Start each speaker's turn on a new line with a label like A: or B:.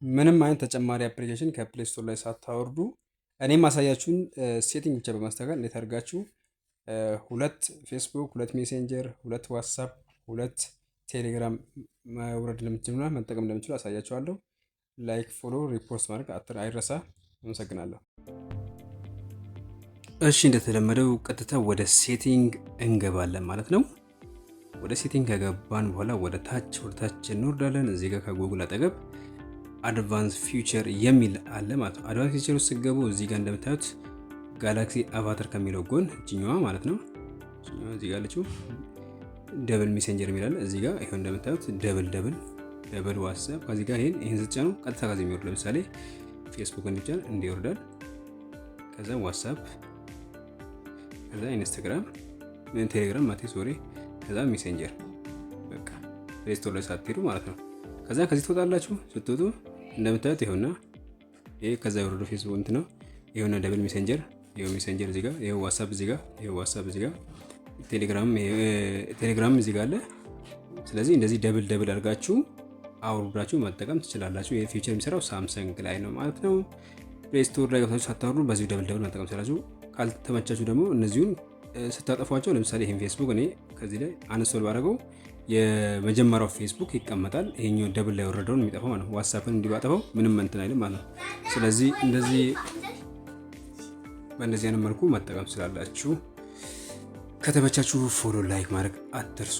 A: ምንም አይነት ተጨማሪ አፕሊኬሽን ከፕሌይ ስቶር ላይ ሳታወርዱ እኔም ማሳያችሁን ሴቲንግ ብቻ በማስተካከል እንዴት አድርጋችሁ ሁለት ፌስቡክ፣ ሁለት ሜሴንጀር፣ ሁለት ዋትሳፕ፣ ሁለት ቴሌግራም ማውረድ እንደምትችሉና መጠቀም እንደምትችሉ አሳያችኋለሁ። ላይክ፣ ፎሎ፣ ሪፖርት ማድረግ አይረሳ። አመሰግናለሁ። እሺ እንደተለመደው ቀጥታ ወደ ሴቲንግ እንገባለን ማለት ነው። ወደ ሴቲንግ ከገባን በኋላ ወደ ታች እንወርዳለን። እዚህ ጋር ከጉግል አጠገብ አድቫንስ ፊውቸር የሚል አለ ማለት ነው። አድቫንስ ፊውቸር ውስጥ ስትገቡ እዚህ ጋር እንደምታዩት ጋላክሲ አቫተር ከሚለው ጎን እጅኛዋ ማለት ነው እዚህ ጋር አለችው ደብል ሜሴንጀር የሚላል እዚህ ጋር ይሄው እንደምታዩት ደብል ዋትስአፕ ከዚህ ጋር ይሄን ስትጫኑ ቀጥታ ከዚህ የሚወርድ ለምሳሌ ፌስቡክ እንዲጫን እንዲወርዳል። ከዛ ዋትስአፕ፣ ከዛ ኢንስታግራም፣ ቴሌግራም ከዛ ሜሴንጀር በቃ ፕሌይ ስቶር ላይ ሳትሄዱ ማለት ነው። ከዛ ከዚህ ትወጣላችሁ። ስትወጡ እንደምታዩት ይሄውና ይሄ ከዛ የወረደው ፌስቡክ እንት ነው። ይሄውና ደብል ሜሴንጀር፣ ይሄው ሜሴንጀር እዚህ ጋር፣ ይሄው ዋትስአፕ እዚህ ጋር፣ ይሄው ዋትስአፕ እዚህ ጋር፣ ቴሌግራም እዚህ ጋር አለ። ስለዚህ እንደዚህ ደብል አድርጋችሁ አውርዳችሁ መጠቀም ትችላላችሁ። ይሄ ፊቸር የሚሰራው ሳምሰንግ ላይ ነው ማለት ነው። ፕሌይ ስቶር ላይ ገብታችሁ ሳታወርዱ በዚህ ደብል መጠቀም ትችላላችሁ። ካልተመቻችሁ ደግሞ እነዚሁን ስታጠፏቸው ለምሳሌ ይሄን ፌስቡክ እኔ ከዚህ ላይ አንስቶል ባደረገው የመጀመሪያው ፌስቡክ ይቀመጣል። ይሄኛው ደብል ላይ ወረደውን የሚጠፋው ማለት ነው። ዋትስአፕን እንዲባጠፋው ምንም እንትን አይልም ማለት ነው። ስለዚህ በእንደዚህ አይነት መልኩ መጠቀም ስላላችሁ ከተመቻችሁ ፎሎ ላይክ ማድረግ አትርሱ።